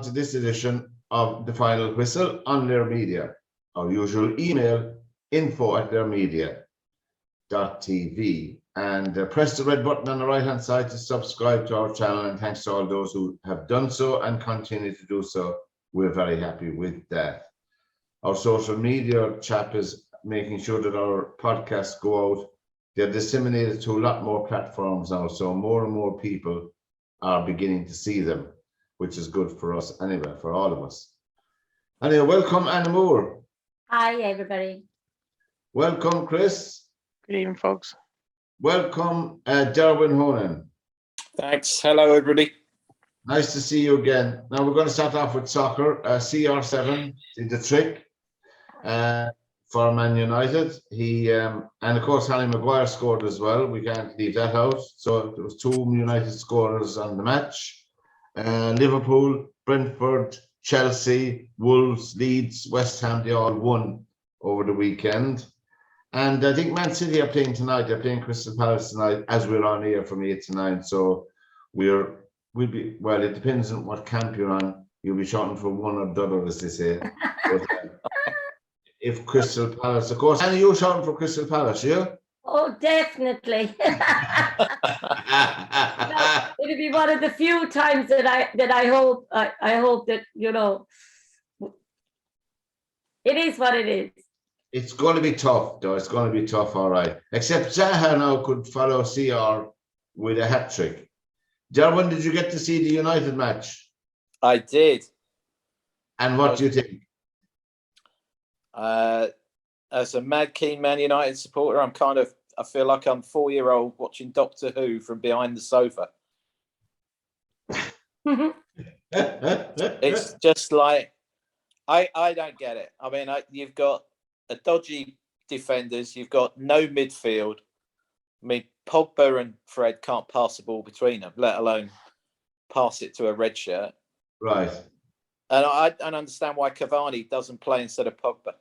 to this edition of The Final Whistle on Lair Media. Our usual email, info@lairmedia.tv. And press the red button on the right-hand side to subscribe to our channel. And thanks to all those who have done so and continue to do so. We're very happy with that. Our social media chap is making sure that our podcasts go out. They're disseminated to a lot more platforms now, so more and more people are beginning to see them, which is good for us anyway, for all of us. Anyway, welcome, Anna Moore. Hi, everybody. Welcome, Chris. Good evening, folks. Welcome, Derwynne Honan. Thanks. Hello, everybody. Nice to see you again. Now we're going to start off with soccer. CR7 did the trick for Man United. He and of course Harry Maguire scored as well. We can't leave that out. So there was 2 United scorers on the match. Liverpool, Brentford, Chelsea, Wolves, Leeds, West Ham, they all won over the weekend. And I think Man City are playing tonight. They're playing Crystal Palace tonight as we're on air from 8 to 9. So we'll be, well, it depends on what camp you're on. You'll be shouting for one or the other, as they say. But, if Crystal Palace, of course, and you're shouting for Crystal Palace, yeah? Oh, definitely. It'll be one of the few times that I hope that, you know, it is what it is. It's going to be tough, though. It's going to be tough, all right. Except Zaha now could follow CR with a hat trick. Derwynne, did you get to see the United match? I did. And what do you think? As a mad keen Man United supporter, I feel like I'm 4-year-old watching Doctor Who from behind the sofa. It's just like, I don't get it. I mean, you've got a dodgy defenders, you've got no midfield. I mean, Pogba and Fred can't pass the ball between them, let alone pass it to a red shirt. Right. And I don't understand why Cavani doesn't play instead of Pogba.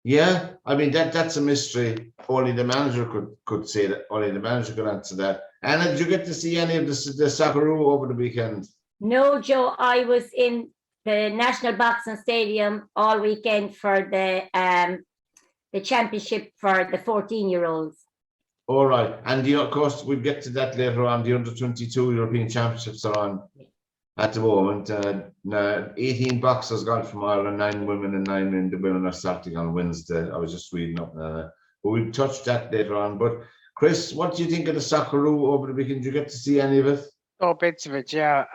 Yeah, I mean, that's a mystery. Only the manager could say that. Only the manager could answer that. Anna, did you get to see any of the Socceroo over the weekend? No, Joe, I was in the National Boxing Stadium all weekend for the championship for the 14-year-olds. All right. And, of course, we'll get to that later on. The Under-22 European Championships are on at the moment. 18 boxers gone from Ireland, 9 women and 9 men. The women are starting on Wednesday. I was just reading up. But we'll touch that later on. But, Chris, what do you think of the Socceroo over the weekend? Did you get to see any of it? Oh, bits of it, yeah.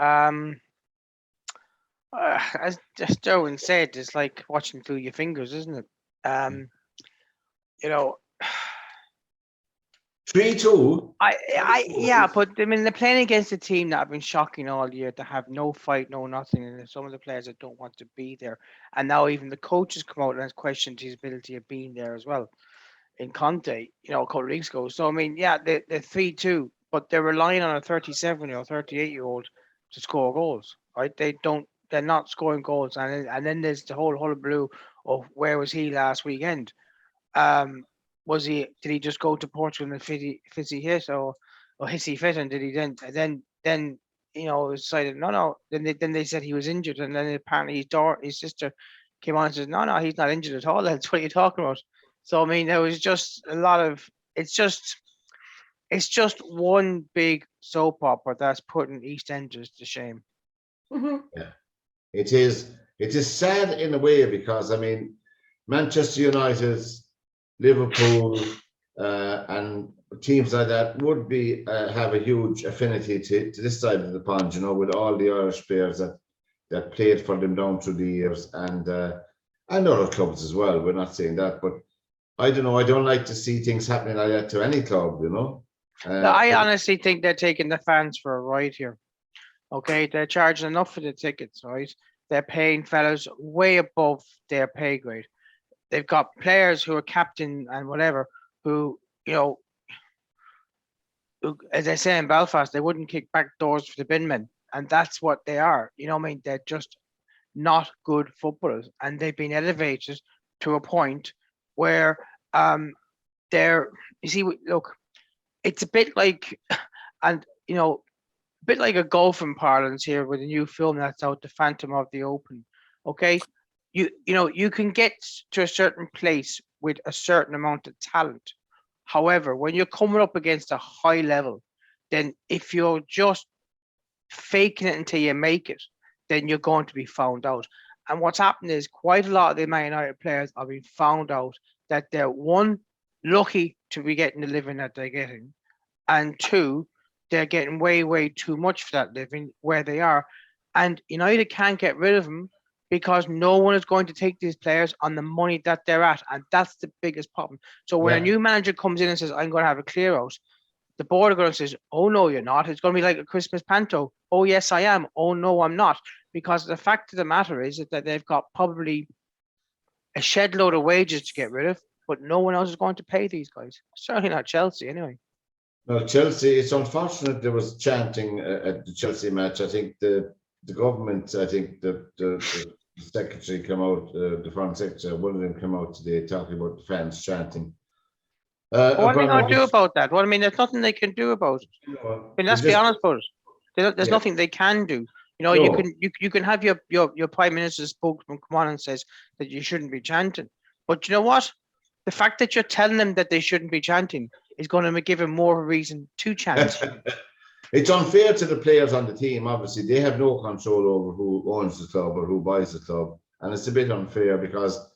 As Derwynne said, it's like watching through your fingers, isn't it? You know, 3-2. Yeah, but I mean, they're playing against a team that have been shocking all year, to have no fight, no nothing, and some of the players that don't want to be there. And now even the coaches come out and has questioned his ability of being there as well. In Conte, you know, a couple of weeks ago. So I mean, yeah, they're 3-2, but they're relying on a 37-year-old, 38-year-old to score goals, right? They're not scoring goals, and then there's the whole hullabaloo of where was he last weekend? Did he just go to Portugal and fizzy hit or hissy fit, and did he then you know decided no, then they said he was injured, and then apparently his sister came on and said no, he's not injured at all. That's what you're talking about. So I mean, there was just a lot of it's just one big soap opera that's putting EastEnders to shame. Mm-hmm. Yeah, it is sad in a way, because I mean, Manchester United, Liverpool, and teams like that would be have a huge affinity to this side of the pond, you know, with all the Irish players that played for them down through the years, and other clubs as well. We're not saying that, but I don't know. I don't like to see things happening like that to any club, you know. I honestly think they're taking the fans for a ride here. Okay, they're charging enough for the tickets, right? They're paying fellas way above their pay grade. They've got players who are captain and whatever, who, you know, as I say in Belfast, they wouldn't kick back doors for the bin men. And that's what they are. You know what I mean? They're just not good footballers. And they've been elevated to a point where you see, look, it's a bit like, and, you know, a bit like a golfing parlance here with a new film that's out, The Phantom of the Open. Okay, you can get to a certain place with a certain amount of talent. However, when you're coming up against a high level, then if you're just faking it until you make it, then you're going to be found out. And what's happened is quite a lot of the Man United players are being found out that they're, one, lucky to be getting the living that they're getting, and two, they're getting way, way too much for that living where they are. And United can't get rid of them because no one is going to take these players on the money that they're at. And that's the biggest problem. So when a new manager comes in and says, I'm going to have a clear out, the board are going to say, oh, no, you're not. It's going to be like a Christmas panto. Oh, yes, I am. Oh, no, I'm not. Because the fact of the matter is that they've got probably a shed load of wages to get rid of, but no one else is going to pay these guys. Certainly not Chelsea, anyway. No, Chelsea, it's unfortunate there was chanting at the Chelsea match. I think the government, I think the secretary came out, the foreign secretary, one of them came out today talking about the fans chanting. What are they going to do about that? Well, I mean, there's nothing they can do about it. I mean, let's be honest about it. There's nothing they can do. You can have your prime minister's spokesman come on and says that you shouldn't be chanting. But you know what? The fact that you're telling them that they shouldn't be chanting is going to give them more reason to chant. It's unfair to the players on the team. Obviously, they have no control over who owns the club or who buys the club, and it's a bit unfair because,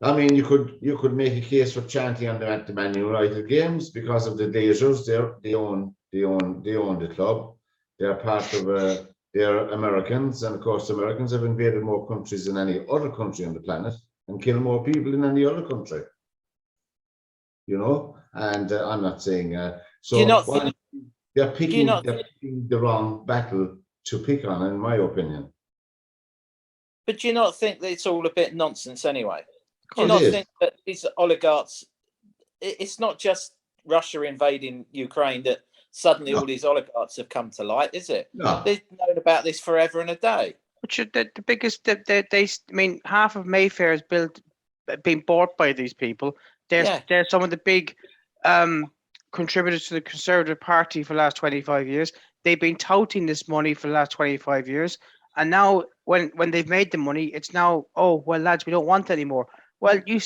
I mean, you could make a case for chanting on the Man United games because of the Glazers. They own the club. They're part of they're Americans, and of course, Americans have invaded more countries than any other country on the planet and killed more people than any other country. And I'm not saying they're picking the wrong battle to pick on, in my opinion. But do you not think that it's all a bit nonsense anyway? Do you not think that these oligarchs, it's not just Russia invading Ukraine that suddenly all these oligarchs have come to light, is it? No. They've known about this forever and a day. But the biggest, half of Mayfair is being bought by these people. They're some of the big contributors to the Conservative Party for the last 25 years. They've been touting this money for the last 25 years. And now when they've made the money, it's now, oh, well, lads, we don't want it anymore. Well, you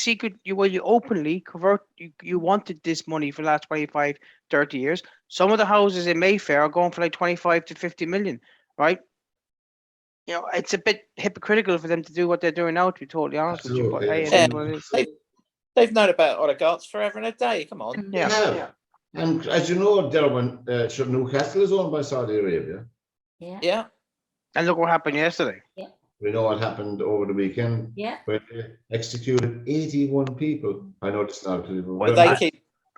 openly convert, you wanted this money for the last 25, 30 years. Some of the houses in Mayfair are going for like 25 to 50 million, right? It's a bit hypocritical for them to do what they're doing now, to be totally honest with you. But hey, they've known about oligarchs forever and a day. Come on. Yeah. And as you know, Derwynne, Newcastle is owned by Saudi Arabia. Yeah. And look what happened yesterday. Yeah. We know what happened over the weekend. Yeah. Where they executed 81 people. I know it's not people. Well,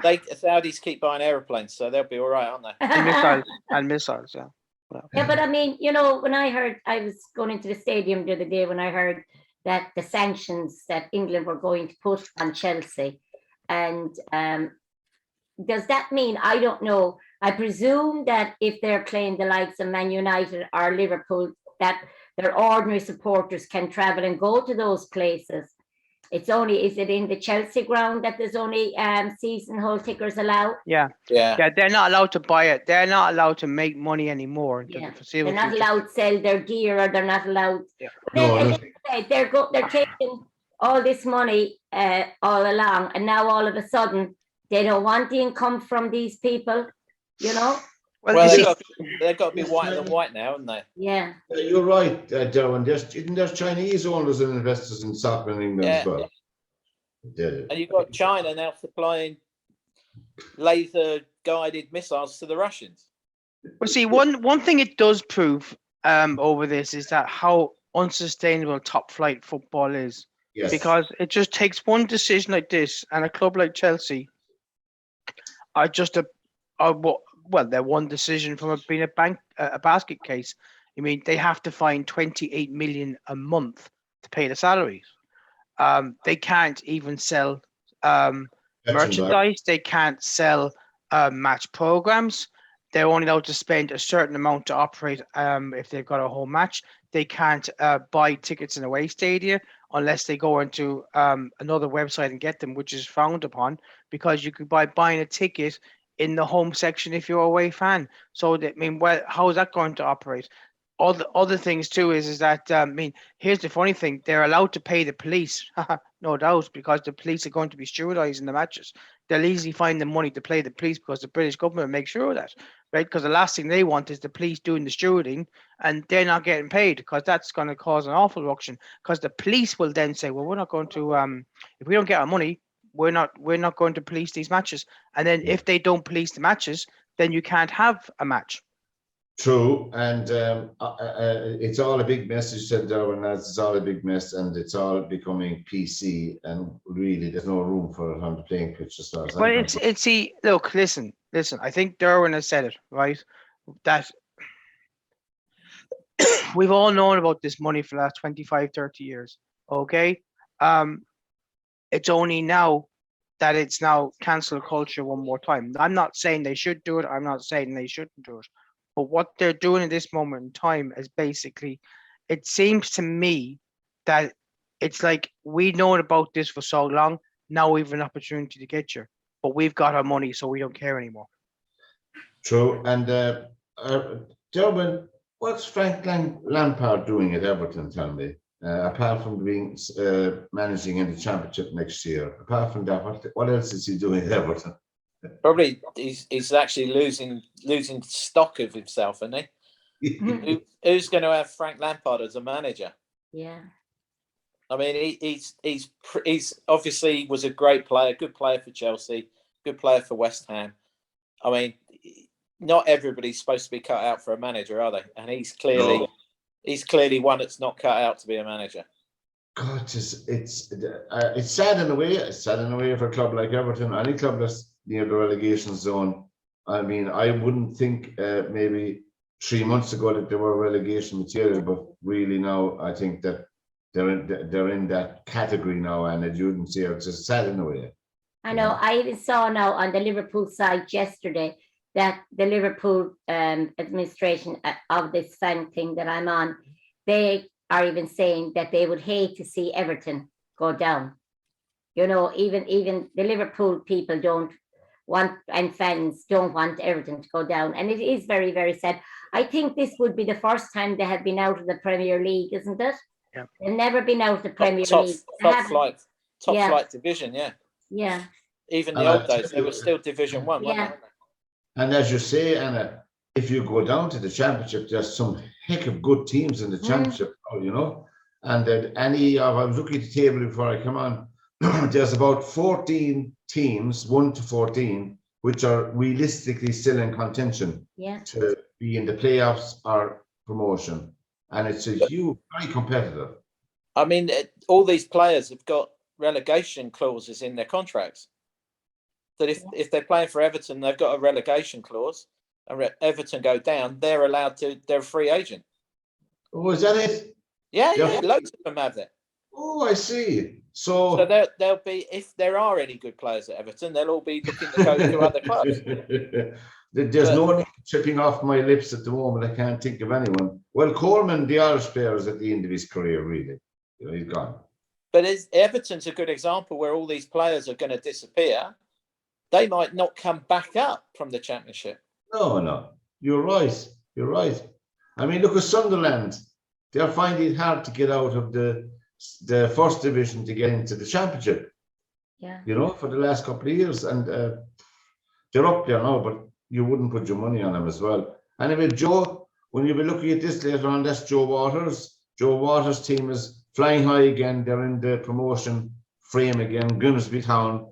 Saudis keep buying aeroplanes, so they'll be all right, aren't they? And missiles, yeah. Well, yeah, but I mean, when I was going into the stadium the other day when I heard that the sanctions that England were going to put on Chelsea, and does that mean, I don't know, I presume that if they're playing the likes of Man United or Liverpool, that their ordinary supporters can travel and go to those places. Is it in the Chelsea ground that there's only season hall tickers allowed? Yeah. They're not allowed to buy it. They're not allowed to make money anymore. They're not allowed to sell their gear, or they're not allowed. Yeah. They're taking all this money all along, and now all of a sudden they don't want the income from these people. Well, they've got to be white and white now, haven't they? Yeah. You're right, Derwynne. There's Chinese owners and investors in soccer in England as well. Yeah. And you've got China now supplying laser-guided missiles to the Russians. Well, see, one thing it does prove over this is that how unsustainable top-flight football is. Yes. Because it just takes one decision like this, and a club like Chelsea are just they're one decision from being a basket case. I mean, they have to find 28 million a month to pay the salaries. They can't even sell merchandise. They can't sell match programs. They're only allowed to spend a certain amount to operate if they've got a home match. They can't buy tickets in away stadia unless they go into another website and get them, which is frowned upon, because you could buying a ticket in the home section if you're a away fan. So that, I mean, well, how is that going to operate? All the other things too is that I mean, here's the funny thing: they're allowed to pay the police, no doubt, because the police are going to be stewardising the matches. They'll easily find the money to pay the police because the British government make sure of that, right? Because the last thing they want is the police doing the stewarding and they're not getting paid, because that's going to cause an awful ruction. Because the police will then say, well, we're not going to if we don't get our money, we're not going to police these matches. And then if they don't police the matches, then you can't have a match. True, and it's all a big mess, you said, Derwynne, as it's all a big mess, and it's all becoming PC, and really there's no room for it on the playing pitch as far as But it's see, look, listen, I think Derwynne has said it, right? That we've all known about this money for the last 25, 30 years, okay? It's only now that it's now cancel culture one more time. I'm not saying they should do it, I'm not saying they shouldn't do it. But what they're doing at this moment in time is basically, it seems to me that it's like, we know about this for so long, now we have an opportunity to get you, but we've got our money, so we don't care anymore. True, and Derwynne, what's Frank Lampard doing at Everton, tell me? Apart from being managing in the Championship next year, apart from that, what else is he doing at Everton? Probably he's actually losing stock of himself, isn't he? Who's going to have Frank Lampard as a manager? Yeah. I mean, he's obviously was a great player, good player for Chelsea, good player for West Ham. I mean, not everybody's supposed to be cut out for a manager, are they? And he's clearly one that's not cut out to be a manager. God, it's sad in a way. It's sad in a way for a club like Everton, any club that's near the relegation zone. I mean, I wouldn't think maybe 3 months ago that they were relegation material, but really now I think that they're in that category now, and as you wouldn't say, it's just sad in a way. I know. I even saw now on the Liverpool side yesterday that the Liverpool administration of this fan thing that I'm on, they are even saying that they would hate to see Everton go down. You know, even the Liverpool people don't want, and fans don't want Everton to go down. And it is very, very sad. I think this would be the first time they have been out of the Premier League, isn't it? Yeah. They've never been out of the Premier League. Top flight division, yeah. Yeah. Even the old days, they were still Division 1, weren't they? And as you say, Anna, if you go down to the Championship, there's some heck of good teams in the Championship, you know. And I was looking at the table before I come on, there's about 14 teams, 1 to 14, which are realistically still in contention to be in the playoffs or promotion. And it's a huge, very competitive. I mean, all these players have got relegation clauses in their contracts. That if they're playing for Everton, they've got a relegation clause, and Everton go down, they're a free agent. Oh, is that it? Yeah, loads of them have that. Oh, I see. So they'll be, if there are any good players at Everton, they'll all be looking to go to other clubs. There's no name tripping off my lips at the moment. I can't think of anyone. Well, Coleman, the Irish player, is at the end of his career, really. You know, he's gone. But Everton's a good example where all these players are going to disappear. They might not come back up from the Championship. No. You're right. I mean, look at Sunderland. They're finding it hard to get out of the first division to get into the Championship. Yeah. You know, for the last couple of years. And they're up there now, but you wouldn't put your money on them as well. Anyway, Joe, when you'll be looking at this later on, that's Joe Waters. Joe Waters' team is flying high again. They're in the promotion frame again. Grimsby Town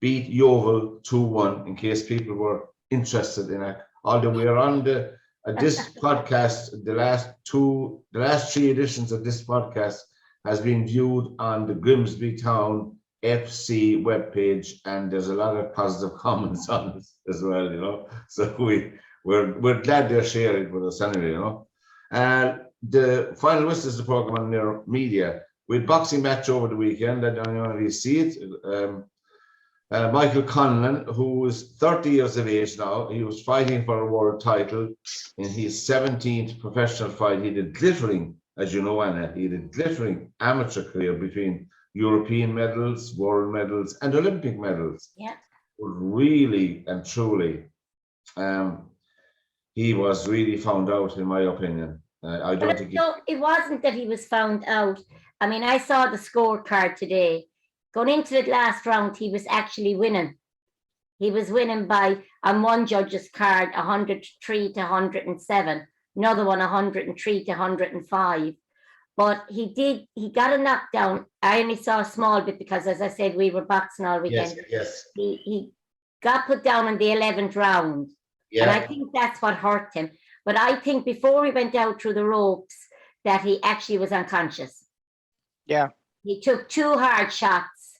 beat Yeovil 2-1, in case people were interested in it. Although we are on this podcast, the last 3 editions of this podcast has been viewed on the Grimsby Town FC webpage, and there's a lot of positive comments on it as well, you know. So we're glad they're sharing it with us anyway, you know. The final whistle is the program on their media. We had boxing match over the weekend. I don't know if you see it. Michael Conlon, who is 30 years of age now, he was fighting for a world title in his 17th professional fight. He did glittering, as you know, Anna, he did glittering amateur career between European medals, world medals, and Olympic medals. Yeah. really and truly, he was really found out, in my opinion. I don't think No, it wasn't that he was found out. I mean, I saw the scorecard today. Going into the last round, he was actually winning. He was winning by, on one judge's card, 103 to 107, another one 103 to 105. But he got a knockdown. I only saw a small bit because, as I said, we were boxing all weekend. yes. He got put down in the 11th round. Yeah. And I think that's what hurt him. But I think before he went out through the ropes, that he actually was unconscious. Yeah. He took 2 hard shots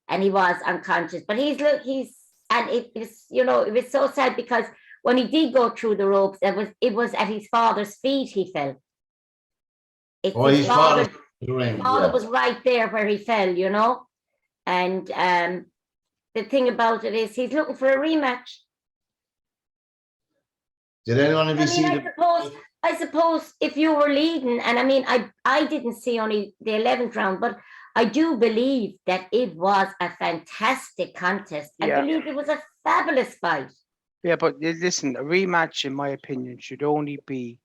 and he was unconscious. But and it was, it was so sad because when he did go through the ropes, it was at his father's feet he fell. His father was right there where he fell, And the thing about it is he's looking for a rematch. Did anyone of you see I suppose if you were leading, and I mean, I didn't see only the 11th round, but I do believe that it was a fantastic contest. I believe it was a fabulous fight. Yeah, but listen, a rematch, in my opinion, should only be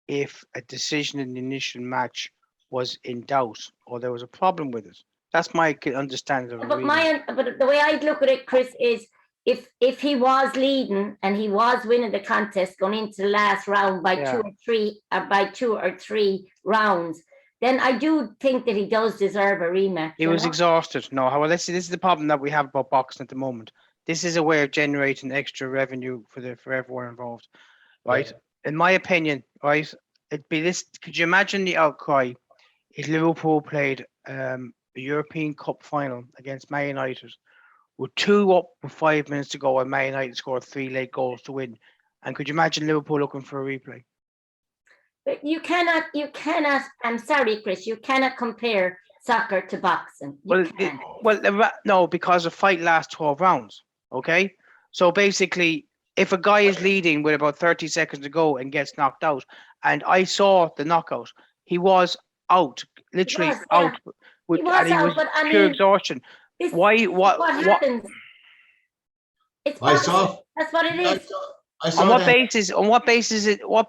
if a decision in the initial match was in doubt or there was a problem with it. That's my understanding of it. But the way I'd look at it, Chris, is if he was leading and he was winning the contest going into the last round by 2 or 3 rounds, then I do think that he does deserve a rematch. He was exhausted. No, well, this is the problem that we have about boxing at the moment. This is a way of generating extra revenue for everyone involved, right? Yeah. In my opinion, right, it'd be this. Could you imagine the outcry if Liverpool played a European Cup final against Man United with 2 up with 5 minutes to go and Man United scored 3 late goals to win? And could you imagine Liverpool looking for a replay? But you cannot, I'm sorry, Chris, you cannot compare soccer to boxing. No, because a fight lasts 12 rounds, okay? So basically, if a guy is leading with about 30 seconds to go and gets knocked out, and I saw the knockout, he was out, literally out. He was pure exhaustion. What happens? It's boxing. That's what it is. On what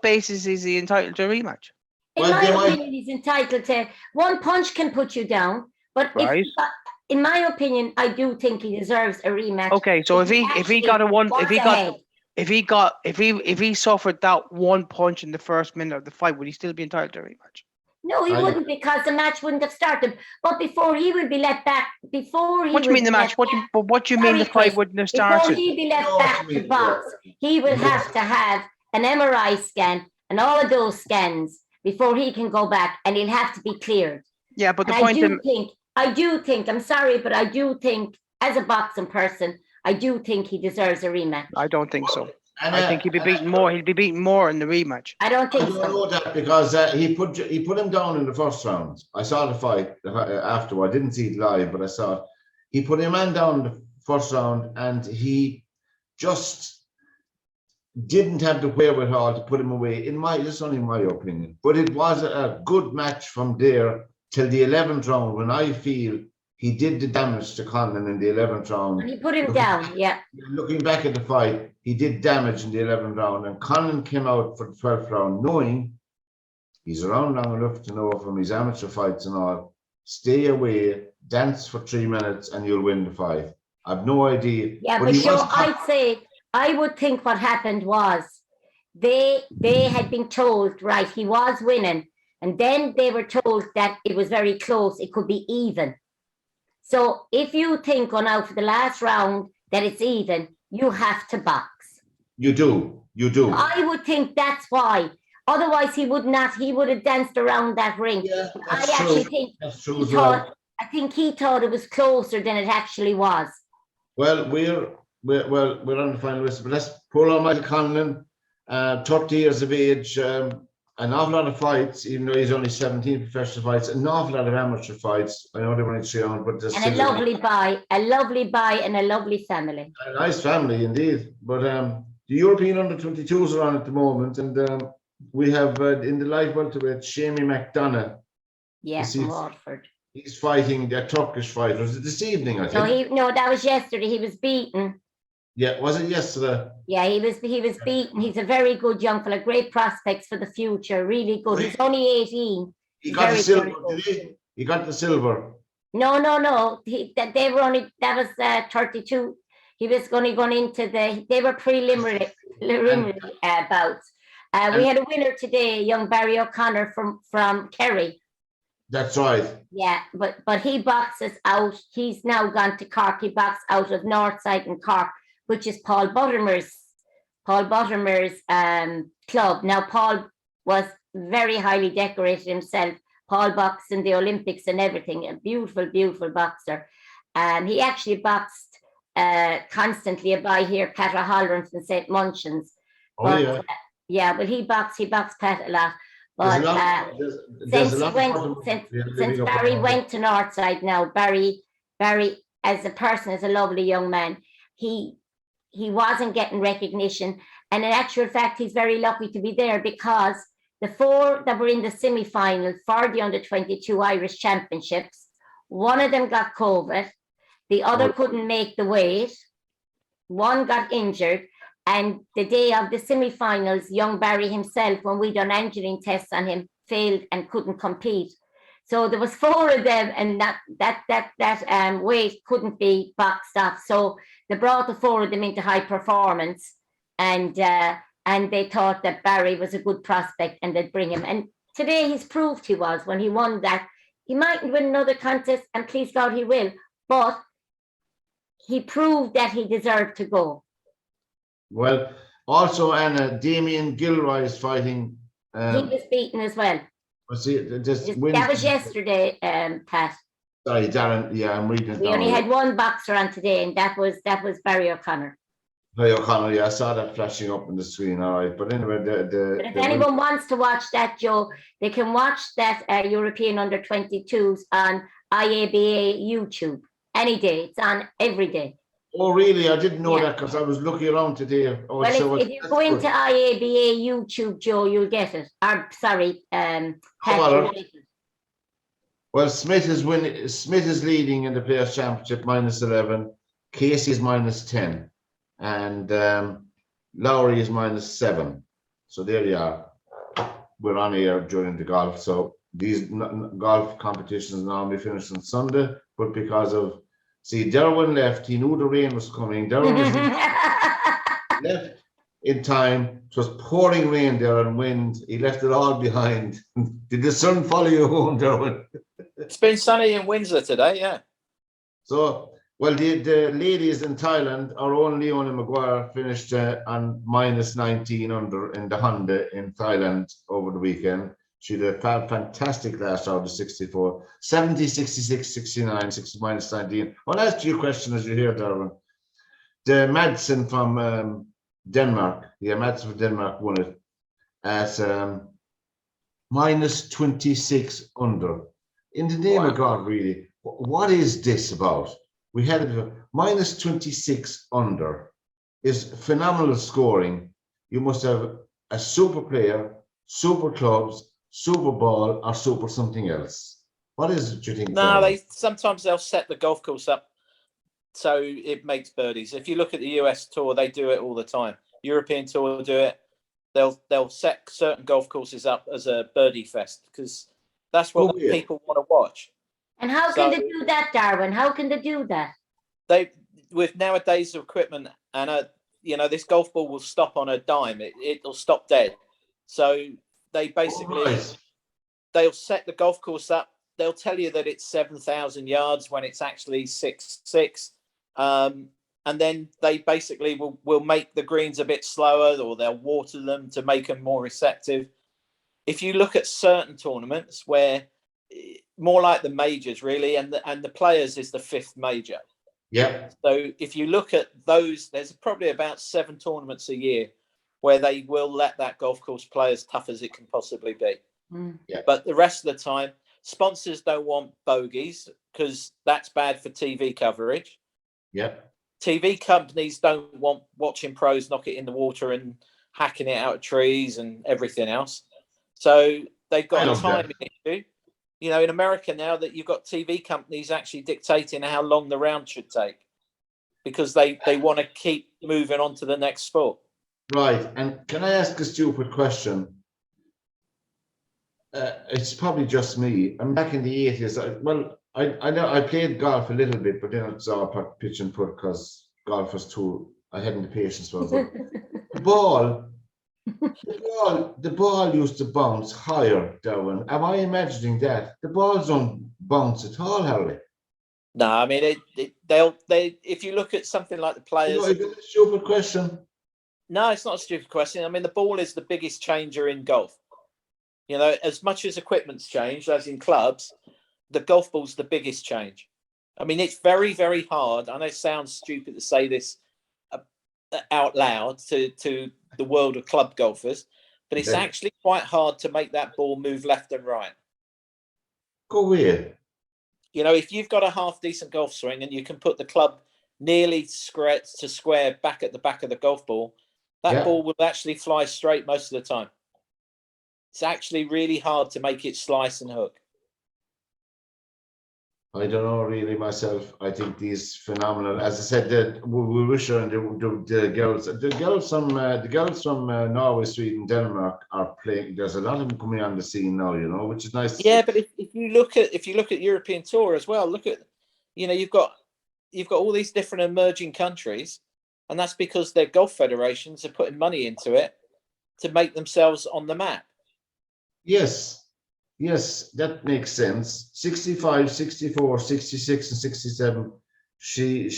basis is he entitled to a rematch? In my opinion, he's entitled to. One punch can put you down, but in my opinion, I do think he deserves a rematch. Okay, so if he suffered that one punch in the first minute of the fight, would he still be entitled to a rematch? No, he wouldn't, because the match wouldn't have started. But before he would be let back, What do you mean the match? What do you mean the fight wouldn't have started? Before he'd be let back to box, he will have to have an MRI scan and all of those scans before he can go back, and he'll have to be cleared. Yeah, but I do think, I'm sorry, but I do think, as a boxing person, I do think he deserves a rematch. I don't think so. I think he'd be beaten more. He'd be beaten more in the rematch. I don't think so. I don't know that, because he put him down in the first round. I saw the fight afterward. I didn't see it live, but I saw it. He put a man down in the first round, and he just didn't have the wherewithal to put him away. This is only my opinion, but it was a good match from there till the 11th round, when I feel he did the damage to Conlan in the 11th round. And he put him down, yeah. Looking back at the fight, he did damage in the 11th round, and Conlan came out for the 12th round knowing he's around long enough to know from his amateur fights and all, stay away, dance for 3 minutes, and you'll win the fight. I've no idea. Yeah, but I would think what happened was they had been told, right, he was winning, and then they were told that it was very close, it could be even. So if you think on out for the last round that it's even, you have to box. You do. I would think that's why. Otherwise, he would have danced around that ring. Yeah, that's true. I think he thought it was closer than it actually was. Well, we're on the final list, but let's pull on Michael Conlan, 30 years of age, an awful lot of fights, even though he's only 17 professional fights, an awful lot of amateur fights. I know they only 3 on, but a lovely buy, and a lovely family. A nice family indeed. But the European under-22s are on at the moment, and we have in the light welterweight Shamie McDonough. Yes, from Watford. He's fighting a Turkish fighter. Was it this evening, I think? No, that was yesterday. He was beaten Yeah, was it yesterday? Yeah, he was beaten. He's a very good young fella, great prospects for the future, really good. He's only 18. He got the Very, silver, very good. did he? He got the silver. No. They were only, that was 32. He was going into they were preliminary bouts. We had a winner today, young Barry O'Connor from Kerry. That's right. Yeah, but he boxes out. He's now gone to Cork. He boxed out of Northside in Cork, which is Paul Buttermer's club. Now, Paul was very highly decorated himself. Paul boxed in the Olympics and everything. A beautiful, beautiful boxer. He actually boxed constantly by here, Pat O'Halloran from St. Munchin's. Oh, yeah. Yeah, well, he boxed Pat a lot. But since Barry went to Northside now, Barry as a person is a lovely young man. He wasn't getting recognition, and in actual fact, he's very lucky to be there because the 4 that were in the semi-final for the under-22 Irish Championships, one of them got COVID, the other couldn't make the weight, one got injured. And the day of the semi-finals, young Barry himself, when we done antigen tests on him, failed and couldn't compete. So there was 4 of them, and that weight couldn't be boxed off. So they brought the 4 of them into high performance, and they thought that Barry was a good prospect, and they'd bring him. And today he's proved he was. When he won that, he mightn't win another contest, and please God he will. But he proved that he deserved to go. Well, also, Anna, Damien Gilroy is fighting. He was beaten as well. That was yesterday, Pat. Sorry, Darren. Yeah, I'm reading it. We only had one boxer on today, and that was Barry O'Connor. Barry O'Connor, yeah, I saw that flashing up on the screen. All right, but anyway, but if anyone wants to watch that, Joe, they can watch that European under-22s on IABA YouTube any day. It's on every day. Oh, really? I didn't know that because I was looking around today. Oh, well, so if you go into IABA YouTube, Joe, you'll get it. Sorry, well, Smith is leading in the Players' Championship -11. Casey is -10, and Lowry is -7. So there you are. We're on air during the golf. So these golf competitions normally finish on Sunday, but because of Derwynne left. He knew the rain was coming. Derwynne was left in time. It was pouring rain there and wind. He left it all behind. Did the sun follow you home, Derwynne? It's been sunny in Windsor today, yeah. So, well, the ladies in Thailand, our own Leonie Maguire finished on -19 under in the Honda in Thailand over the weekend. She did a fantastic last round of 64, 70, 66, 69, 60 -19. I'll ask you a question as you hear, Derwynne. The Madsen from Denmark, Madsen from Denmark won it at -26 under. In the name of God, really, what is this about? We had it -26 under. Is phenomenal scoring. You must have a super player, super clubs, Super Ball, or super something else. What is it you think? No, they'll set the golf course up so it makes birdies. If you look at the US Tour, they do it all the time. European Tour do it. They'll set certain golf courses up as a birdie fest because that's what people want to watch. And how can they do that, Derwynne? How can they do that? With nowadays equipment, and this golf ball will stop on a dime. It'll stop dead. So they basically they'll set the golf course up. They'll tell you that it's 7,000 yards when it's actually 6,600. And then they basically will make the greens a bit slower, or they'll water them to make them more receptive. If you look at certain tournaments where more like the majors really, and the Players is the 5th major. Yeah. So if you look at those, there's probably about 7 tournaments a year where they will let that golf course play as tough as it can possibly be. Yeah. But the rest of the time, sponsors don't want bogeys because that's bad for TV coverage. Yeah. TV companies don't want watching pros knock it in the water and hacking it out of trees and everything else. So they've got a timing issue. In America now that you've got TV companies actually dictating how long the round should take because they want to keep moving on to the next sport. Right. And can I ask a stupid question? It's probably just me. I'm back in the 80s. I know I played golf a little bit, but then it's all pitch and putt because golf was too. I hadn't the patience for it. The ball used to bounce higher, Derwynne. Am I imagining that? The balls don't bounce at all, Harry. No, I mean they. If you look at something like the players, Is it a stupid question? no, it's not a stupid question. I mean, the ball is the biggest changer in golf. You know, as much as equipment's changed, as in clubs, the golf ball's the biggest change. I mean, it's very, very hard. I know it sounds stupid to say this out loud to the world of club golfers, but it's actually quite hard to make that ball move left and right. Go weird. You know, if you've got a half decent golf swing and you can put the club nearly square back at the back of the golf ball, that ball will actually fly straight most of the time. It's actually really hard to make it slice and hook. I don't know really myself. I think these phenomenal. As I said, we wish her and the girls from Norway, Sweden, Denmark are playing. There's a lot of them coming on the scene now, you know, which is nice. Yeah, but if you look at European Tour as well, look at, you know, you've got all these different emerging countries, and that's because their golf federations are putting money into it to make themselves on the map. Yes, that makes sense. 65, 64, 66, and 67. She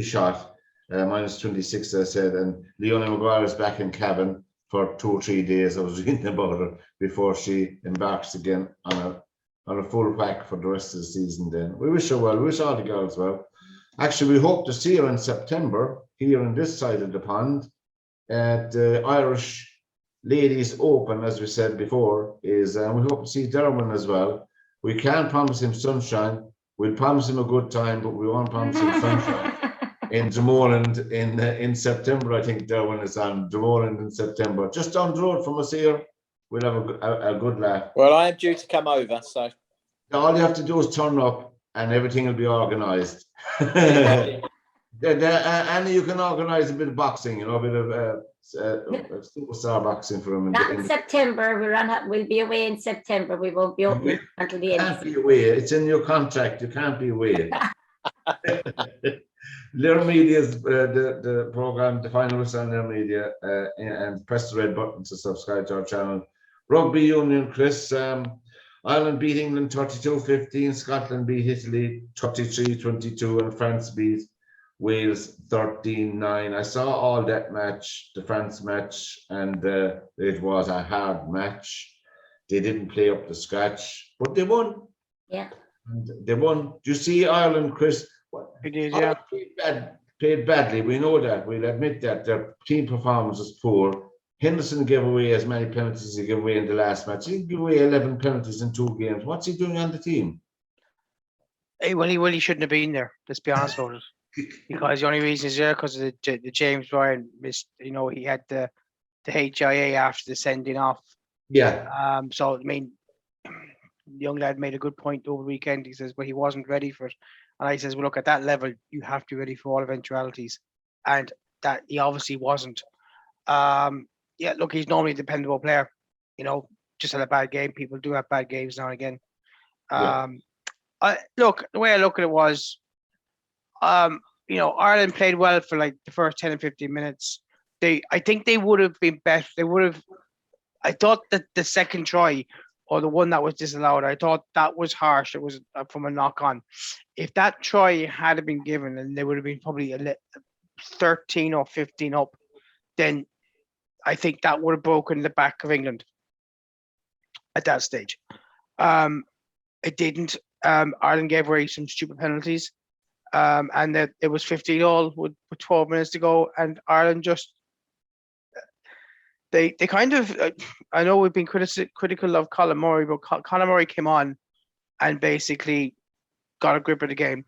shot minus 26, I said, and Leonie Maguire is back in cabin for 2 or 3 days. I was reading about her before she embarks again on a full whack for the rest of the season. Then we wish her well. We wish all the girls well. Actually, we hope to see her in September here on this side of the pond at the Irish Ladies Open, as we said before, is we hope to see Derwynne as well. We can't promise him sunshine. We'll promise him a good time, but we won't promise him sunshine. In Drummond in September, I think Derwynne is on Drummond in September. Just down the road from us here, we'll have a good laugh. Well, I am due to come over, so all you have to do is turn up, and everything will be organised. And you can organise a bit of boxing, you know, a bit of superstar boxing for him. Not in September. We'll be away in September. We won't be open until the end. You can't be away. It's in your contract. You can't be away. Lear Media's the program, the finalists on Lear Media, and press the red button to subscribe to our channel. Rugby Union, Chris. Ireland beat England 32-15. Scotland beat Italy 33-22, and France beat Wales 13-9. I saw all that match, the France match, and it was a hard match. They didn't play up to scratch, but they won. Yeah. And they won. Do you see Ireland, Chris? They did, yeah. Played badly. We know that. We'll admit that. Their team performance was poor. Henderson gave away as many penalties as he gave away in the last match. He gave away 11 penalties in 2 games. What's he doing on the team? Hey, well, he shouldn't have been there. Let's be honest about it. Because the only reason he's there because of the James Ryan missed. You know, he had the HIA after the sending off. Yeah. So I mean, the young lad made a good point over the weekend. He says, "Well, he wasn't ready for it," and I says, "Well, look, at that level, you have to be ready for all eventualities," and that he obviously wasn't. Yeah, look, he's normally a dependable player. You know, just had a bad game. People do have bad games now and again. Look, the way I look at it was, you know, Ireland played well for like the first 10 and 15 minutes. I think they would have been better. I thought that the second try, or the one that was disallowed, I thought that was harsh. It was from a knock on. If that try had been given and they would have been probably 13 or 15 up, then I think that would have broken the back of England at that stage. It didn't. Ireland gave away some stupid penalties. And that it was 15-all with 12 minutes to go, and Ireland just they kind of I know we've been critical of Colin Murray, but Colin Murray came on and basically got a grip of the game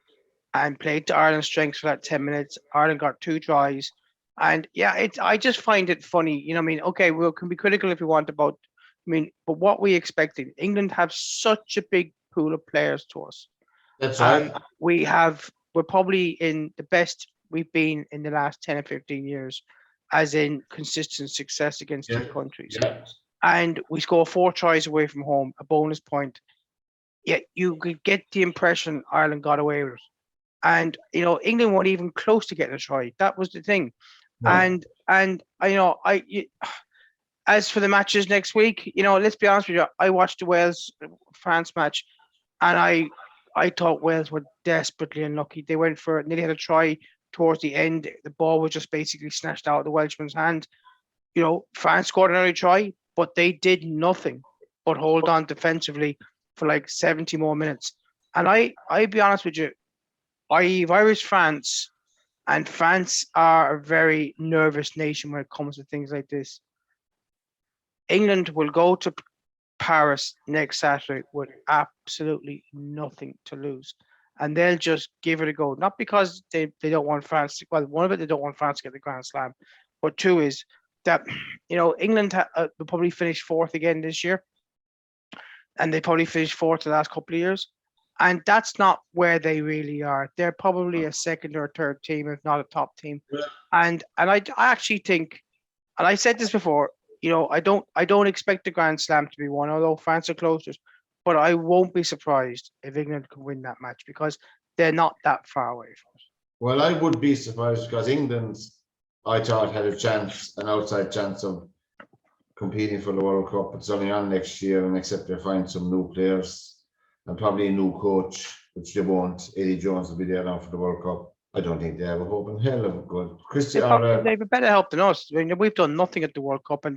and played to Ireland's strengths for that 10 minutes. Ireland got 2 tries, and yeah, I just find it funny. You know, I mean, okay, we can be critical if we want about. I mean, but what we expected, England have such a big pool of players to us. That's right. We have we're probably in the best we've been in the last 10 or 15 years, as in consistent success against Yeah, two countries. yeah. And we score 4 tries away from home, a bonus point. Yet you could get the impression Ireland got away with it. And, England weren't even close to getting a try. That was the thing. No. And as for the matches next week, let's be honest with you, I watched the Wales-France match, and I thought Wales were desperately unlucky. They went for it, nearly had a try towards the end. The ball was just basically snatched out of the Welshman's hand. France scored another try, but they did nothing but hold on defensively for like 70 more minutes. And I'll be honest with you, if I was France, and France are a very nervous nation when it comes to things like this, England will go to Paris next Saturday with absolutely nothing to lose. And they'll just give it a go. Not because they don't want France. Well, one of it, they don't want France to get the Grand Slam. But two is that, England will probably finish fourth again this year. And they probably finished fourth the last couple of years. And that's not where they really are. They're probably a second or third team, if not a top team. Yeah. And I actually think, and I said this before, I don't expect the Grand Slam to be won, although France are closest. But I won't be surprised if England can win that match, because they're not that far away from it. Well, I would be surprised, because England, I thought, had an outside chance of competing for the World Cup. It's only on next year, and except they find some new players and probably a new coach, which they won't. Eddie Jones will be there now for the World Cup. I don't think they have a hope in hell of a good. They have a better help than us. I mean, we've done nothing at the World Cup, and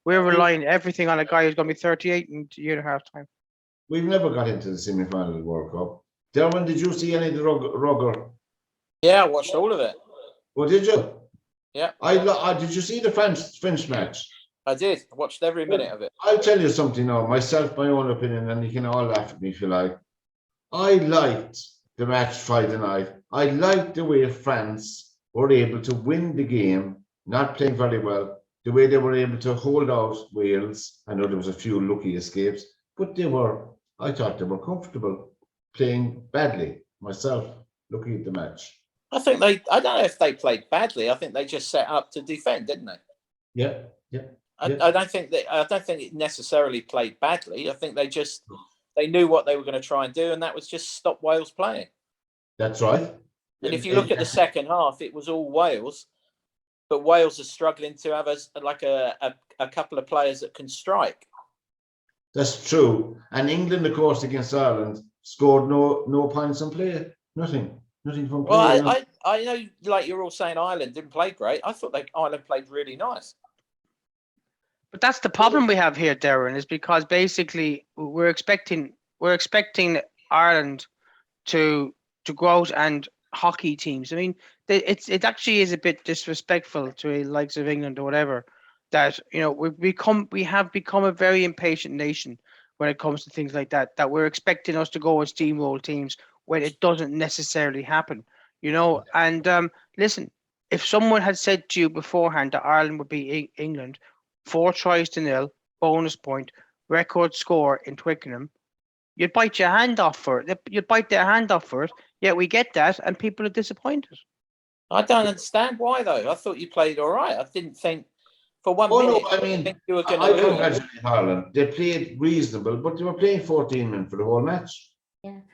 we're relying everything on a guy who's going to be 38 in a year and a half time. We've never got into the semi-final of the World Cup. Derwynne, did you see any of the rugger? Yeah, I watched all of it. Oh, did you? Yeah. Did you see the French match? I did. I watched every minute of it. I'll tell you something now, my own opinion, and you can all laugh at me if you like. I liked the match Friday night. I liked the way France were able to win the game, not playing very well, the way they were able to hold out Wales. I know there was a few lucky escapes, but I thought they were comfortable playing badly myself, looking at the match. I don't know if they played badly. I think they just set up to defend, didn't they? Yeah. I don't think it necessarily played badly. I think they knew what they were going to try and do, and that was just stop Wales playing. That's right. And if you look at the second half, it was all Wales, but Wales are struggling to have a couple of players that can strike. That's true. And England, of course, against Ireland, scored no points on play. Nothing from play. Well, I know, like you're all saying, Ireland didn't play great. I thought Ireland played really nice. But that's the problem we have here, Derwynne, is because basically we're expecting Ireland to go out and hockey teams. I mean, it actually is a bit disrespectful to the likes of England or whatever, that we have become a very impatient nation when it comes to things like that. That we're expecting us to go and steamroll teams when it doesn't necessarily happen. And listen, if someone had said to you beforehand that Ireland would beat England 4-0, bonus point, record score in Twickenham, you'd bite your hand off for it. You'd bite their hand off for it. Yeah, we get that, and people are disappointed. I don't understand why, though. I thought you played all right. I didn't think for one minute. No, I mean, you were going I to congratulate Ireland. They played reasonable, but they were playing 14 men for the whole match.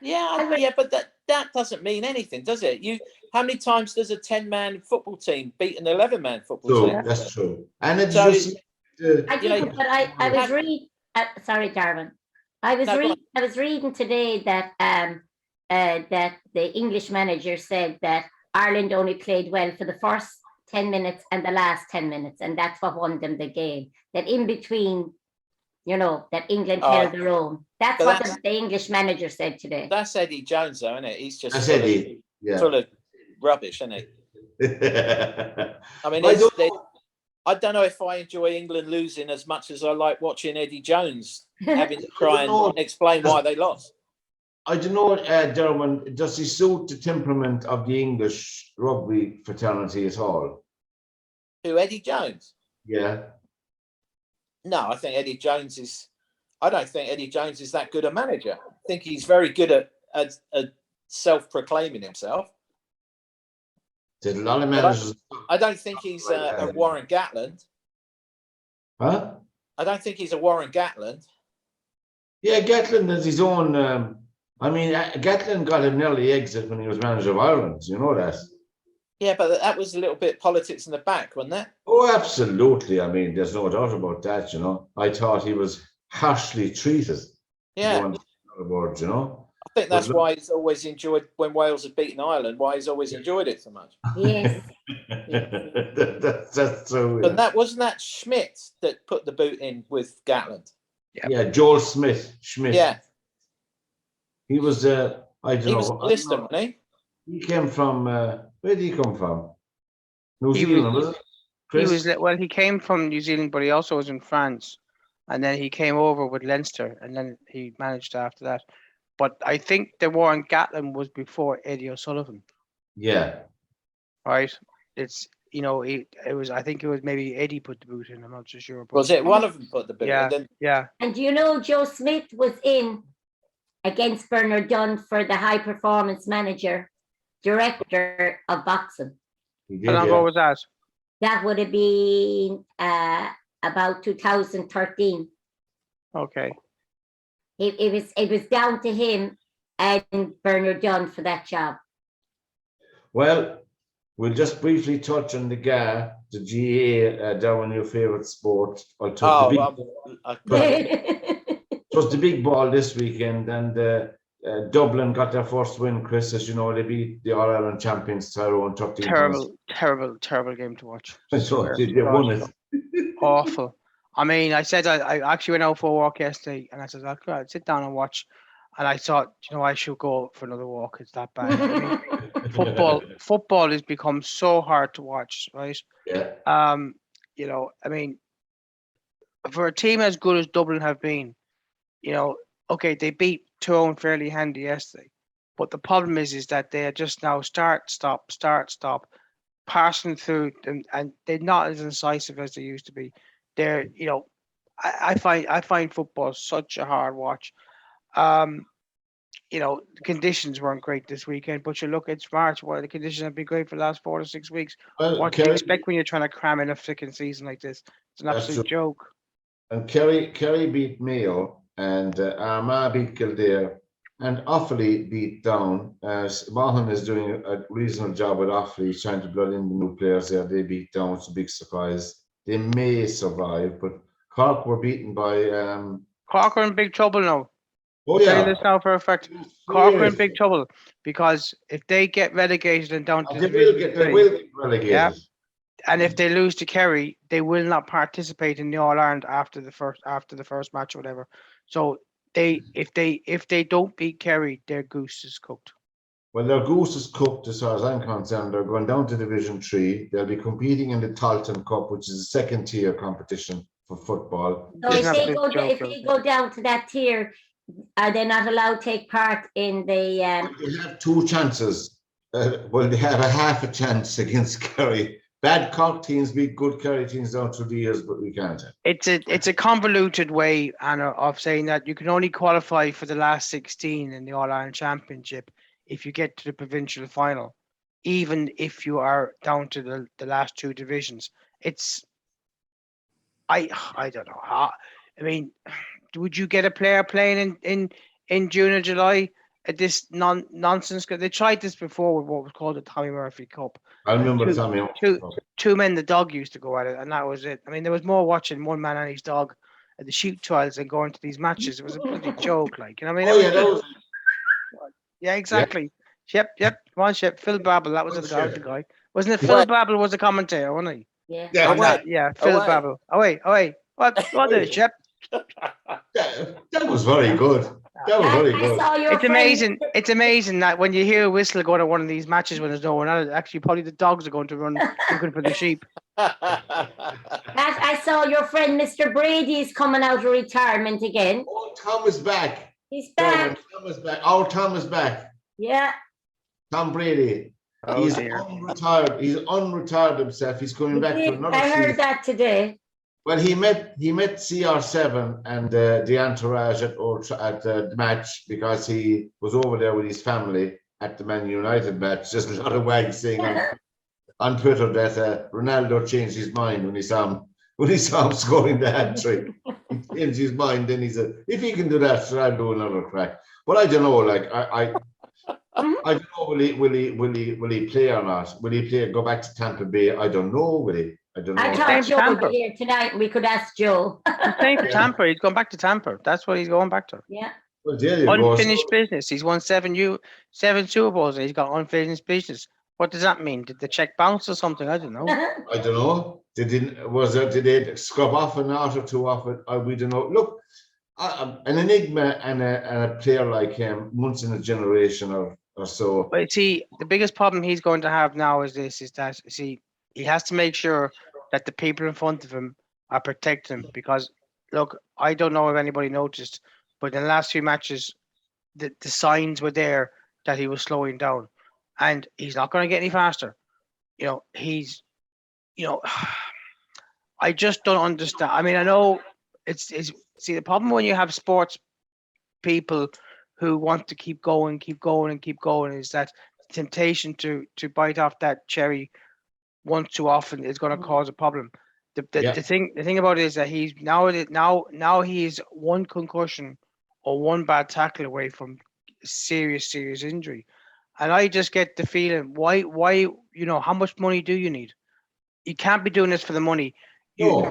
Yeah, but that doesn't mean anything, does it? How many times does a 10-man football team beat an 11-man football team? That's true. And it's I was reading. Sorry, Derwynne. I was reading today that that the English manager said that Ireland only played well for the first 10 minutes and the last 10 minutes, and that's what won them the game. That in between, that England held their own. That's what the English manager said today. That's Eddie Jones, though, isn't it? He's just full of rubbish, isn't he? I mean, I don't know if I enjoy England losing as much as I like watching Eddie Jones having to try and explain why they lost. I don't know, Derwynne, does he suit the temperament of the English rugby fraternity at all? Who, Eddie Jones? Yeah. No, I don't think Eddie Jones is that good a manager. I think he's very good at self-proclaiming himself. Did a lot of managers. I don't think he's a Warren Gatland. Huh? I don't think he's a Warren Gatland. Yeah, Gatland has his own. Gatland got an early exit when he was manager of Ireland. You know that. Yeah, but that was a little bit politics in the back, wasn't it? Oh, absolutely. I mean, there's no doubt about that. You know, I thought he was harshly treated. Yeah. Board, you know. I think that's why he's always enjoyed when Wales have beaten Ireland. Why he's always enjoyed it so much. Yes. That's true. But that wasn't that Schmidt that put the boot in with Gatland. Yeah, Joel Schmidt. Yeah, he was. I don't know. he was a lister, wasn't he? He came from. Where did he come from? New Zealand, was it? Chris? He came from New Zealand, but he also was in France, and then he came over with Leinster, and then he managed after that. But I think the Warren Gatland was before Eddie O'Sullivan. Yeah. Right. It's it was. I think it was maybe Eddie put the boot in. I'm not so sure. But Was it one of them put the boot yeah, in? Yeah. And Joe Smith was in against Bernard Dunn for the high performance manager, director of boxing. How long ago was that? That would have been about 2013. Okay. It was down to him and Bernard Dunn for that job. Well, we'll just briefly touch on the GAA, the GAA, Derwynne, your favourite sport. It was the big ball this weekend, and Dublin got their first win, Chris. As you know, they beat the All-Ireland champions Tyrone 13 Terrible game to watch. So they won it. Awful. I mean, I said I actually went out for a walk yesterday, and I said I'd sit down and watch. And I thought, I should go for another walk. It's that bad. I mean, football has become so hard to watch, right? Yeah. I mean, for a team as good as Dublin have been, okay, they beat Tyrone fairly handy yesterday, but the problem is that they are just now start, stop, passing through them, and they're not as incisive as they used to be. They're, I find football such a hard watch. The conditions weren't great this weekend, but you look, it's March. Well, the conditions have been great for the last 4 to 6 weeks. What do you expect when you're trying to cram in a freaking season like this? It's an absolute joke. And Kerry beat Mayo, and Armagh beat Kildare, and Offaly beat Down. Mahan is doing a reasonable job with Offaly. He's trying to blood in the new players there. They beat Down. It's a big surprise. They may survive, but Cork were beaten by. Cork are in big trouble now. Oh, I'm saying this now for a fact. Cork are in big trouble because if they get relegated and down to they will get relegated. Yeah. And if they lose to Kerry, they will not participate in the All Ireland after the first match or whatever. So if they don't beat Kerry, their goose is cooked. Well, their goose is cooked as far as I'm concerned. They're going down to Division 3. They'll be competing in the Talton Cup, which is a second tier competition for football. So if they go down to that tier, are they not allowed to take part in the? They have 2 chances. They have a half a chance against Kerry. Bad Cork teams beat good Kerry teams down through the years, but we can't. It's a convoluted way, Anna, of saying that you can only qualify for the last 16 in the All Ireland Championship if you get to the provincial final, even if you are down to the last 2 divisions. I don't know how. I mean, would you get a player playing in June or July at this nonsense? They tried this before with what was called the Tommy Murphy Cup. I remember Tommy. Two men, the dog used to go at it, and that was it. I mean, there was more watching one man and his dog at the shoot trials than going to these matches. It was a bloody joke, like, I mean. Yeah, exactly. Yeah. Yep. Come on, Shep. Phil Babel, that was the guy. Wasn't it Phil Babel was the commentator, wasn't he? Yeah. Phil Babel. Oh wait. What is Shep? That was very good. It's amazing that when you hear a whistle going to one of these matches when there's no one on it, actually probably the dogs are going to run looking for the sheep. I saw your friend Mr. Brady's coming out of retirement again. Oh, Tom is back. He's back. Tom is back. Our Tom is back. Yeah. Tom Brady. He's unretired. He's unretired himself. He's coming back for another season. I heard that today. Well, he met CR7 and the entourage at the match because he was over there with his family at the Man United match. Just a lot of wags saying on Twitter that Ronaldo changed his mind when he saw him scoring the hat trick. He changed his mind. Then he said, "If he can do that, sure, I'll do another crack." But I don't know. Like I don't know. Will he play or not? Will he play? Go back to Tampa Bay? I don't know. Will he? I don't know. I thought Same Joe would Tampa. be here tonight. We could ask Joe. He's playing for Tampa. He's going back to Tampa. That's what he's going back to. Yeah. Well, there you go. Unfinished business. He's won seven Super Bowls and he's got unfinished business. What does that mean? Did the check bounce or something? I don't know. I don't know. Did they scrub off an out or two off it? We don't know. Look, an enigma and a player like him, once in a generation or so. But see, the biggest problem he's going to have now is that he has to make sure that the people in front of him are protecting him. Because look, I don't know if anybody noticed, but in the last few matches, the signs were there that he was slowing down, and he's not going to get any faster. I just don't understand. I mean, I know it's see, the problem when you have sports people who want to keep going is that temptation to bite off that cherry once too often is going to cause a problem. The thing about it is that he's now he's one concussion or one bad tackle away from serious injury. And I just get the feeling, why, how much money do you need? You can't be doing this for the money. But I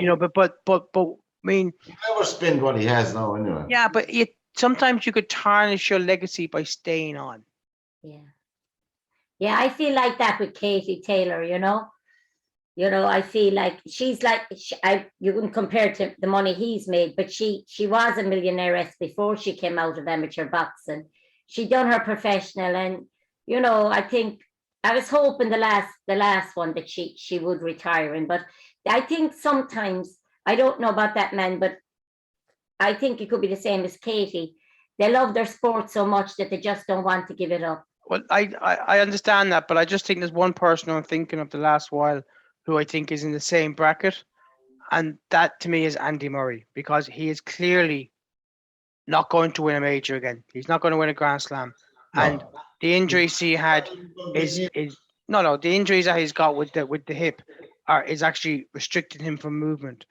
mean, He'll never spend what he has now anyway. yeah, but sometimes you could tarnish your legacy by staying on. Yeah, I feel like that with Katie Taylor, I feel like she's like, you wouldn't compare to the money he's made, but she was a millionaire before she came out of amateur boxing. She done her professional, and I think I was hoping the last one that she would retire but I think sometimes, I don't know about that man, but I think it could be the same as Katie. They love their sport so much that they just don't want to give it up. Well, I understand that, but I just think there's one person I'm thinking of the last while who I think is in the same bracket, and that to me is Andy Murray, because he is clearly not going to win a major again. He's not going to win a Grand Slam, and the injuries he had the injuries that he's got with the hip is actually restricting him from movement.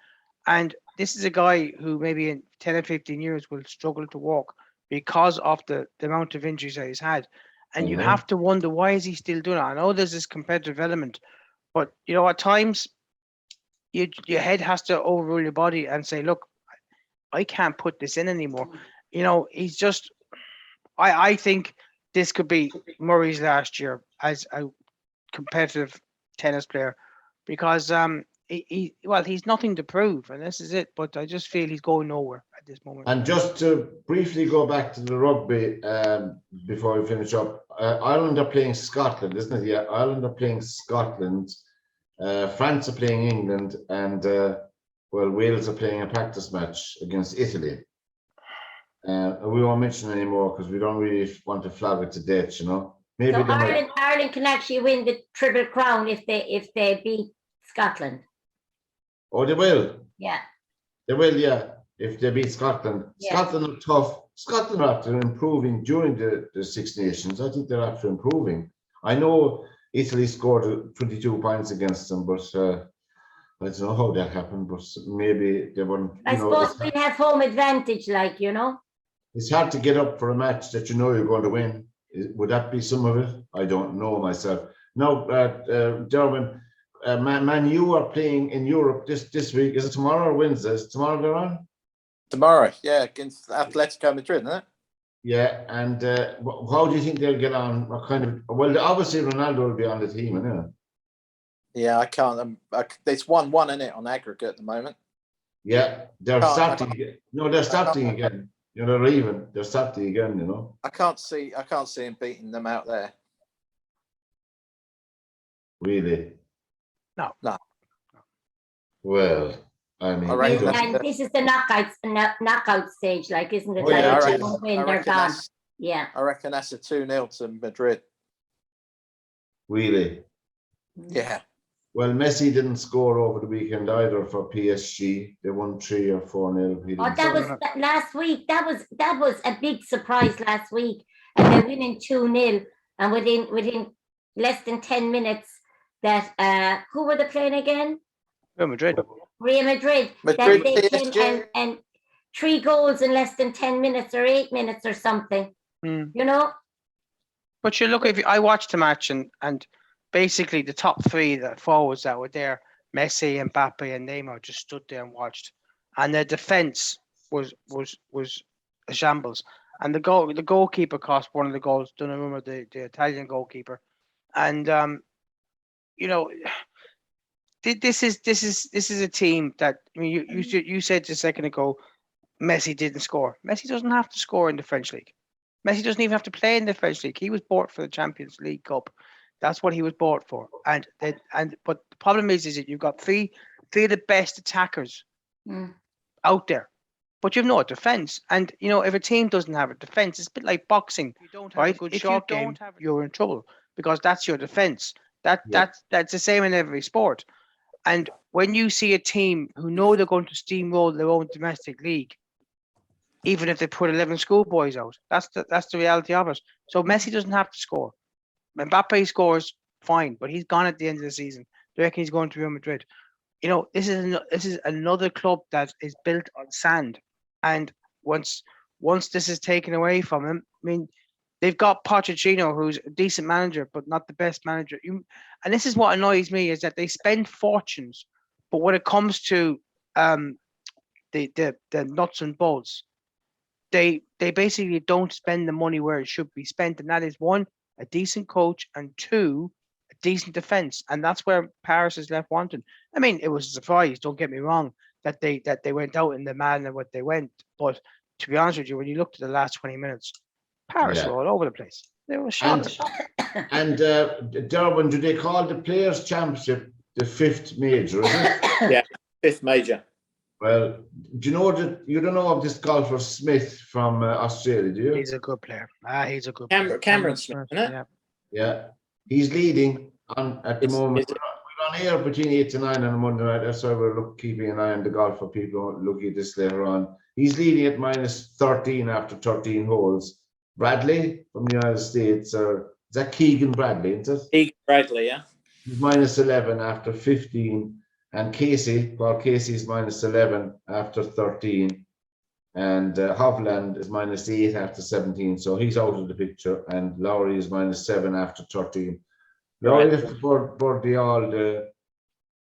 And this is a guy who maybe in 10 or 15 years will struggle to walk because of the amount of injuries that he's had. And you have to wonder, why is he still doing it? I know there's this competitive element, but at times your head has to overrule your body and say, look, I can't put this in anymore. He's just, I think this could be Murray's last year as a competitive tennis player, because he's nothing to prove, and this is it. But I just feel he's going nowhere at this moment. And just to briefly go back to the rugby before we finish up, Ireland are playing Scotland, isn't it? Yeah, Ireland are playing Scotland. France are playing England, and Wales are playing a practice match against Italy. We won't mention anymore because we don't really want to flag it to death, Maybe so Ireland can actually win the Triple Crown if they beat Scotland. Oh, they will. Yeah. They will, yeah. If they beat Scotland. Yeah. Scotland are tough. Scotland are after improving during the Six Nations. I think they're after improving. I know Italy scored 22 points against them, but I don't know how that happened, but maybe they weren't. I suppose we have home advantage, It's hard to get up for a match that you're going to win. Would that be some of it? I don't know myself. Now, Derwynne, Man U are playing in Europe this week. Is it tomorrow or Wednesday? Is it tomorrow they're on? Tomorrow, yeah, against Atletico Madrid, isn't it? Yeah, and how do you think they'll get on? Well, obviously Ronaldo will be on the team, isn't it? Yeah, I can't. It's 1-1 in it on aggregate at the moment. Yeah, they're starting. No, they're starting again. They're even. They're starting again. I can't see him beating them out there. Really? No. Well, I mean, and this is the knockout stage, isn't it? Oh, yeah, they don't win, they're gone. Yeah. I reckon that's a 2-0 to Madrid. Really? Yeah. Well, Messi didn't score over the weekend either for PSG. They won 3 or 4-0. Oh, that was last week. That was a big surprise last week, and they're winning 2-0, and within less than 10 minutes, that who were they playing again? Real Madrid. Real Madrid. Madrid, that they came PSG. and 3 goals in less than 10 minutes or 8 minutes or something. Mm. You know? But you look, I watched the match and basically the top 3 that forwards that were there, Messi, Mbappe, and Neymar, just stood there and watched, and their defense was a shambles. And the goalkeeper cost one of the goals. Don't remember the Italian goalkeeper, and you know, this is a team that, I mean, you said just a second ago, Messi didn't score. Messi doesn't have to score in the French league. Messi doesn't even have to play in the French league. He was bought for the Champions League Cup. That's what he was bought for. But the problem is that you've got three of the best attackers out there, but you've no defense. And you know, if a team doesn't have a defense, it's a bit like boxing. You don't have a good short game, you're in trouble because that's your defense. That's the same in every sport. And when you see a team who know they're going to steamroll their own domestic league, even if they put 11 schoolboys out, that's the reality of it. So Messi doesn't have to score. Mbappe scores fine, but he's gone at the end of the season. I reckon he's going to Real Madrid. You know, this is another club that is built on sand, and once this is taken away from him, I mean, they've got Pochettino, who's a decent manager, but not the best manager. And this is what annoys me, is that they spend fortunes, but when it comes to the nuts and bolts, they basically don't spend the money where it should be spent, and that is 1, a decent coach, and 2, a decent defense, and that's where Paris is left wanting. I mean, it was a surprise. Don't get me wrong that they went out in the manner what they went, but to be honest with you, when you looked at the last 20 minutes, Paris were all over the place. They were shocking. And Derwynne, do they call the Players' Championship the 5th major? Is it? Yeah, 5th major. Well, do you know that you don't know of this golfer Smith from Australia, do you? He's a good player. He's a good Cameron Smith, isn't it? Yeah. He's leading at the moment. We're on air between 8 to 9 on a Monday night. That's why we're keeping an eye on the golf for people looking at this later on. He's leading at -13 after 13 holes. Bradley from the United States, or is that Keegan Bradley, isn't it? Keegan Bradley, yeah. He's -11 after 15. And Paul Casey's -11 after 13. And Hovland is -8 after 17. So he's out of the picture. And Lowry is -7 after 13. Lowry have to birdie all the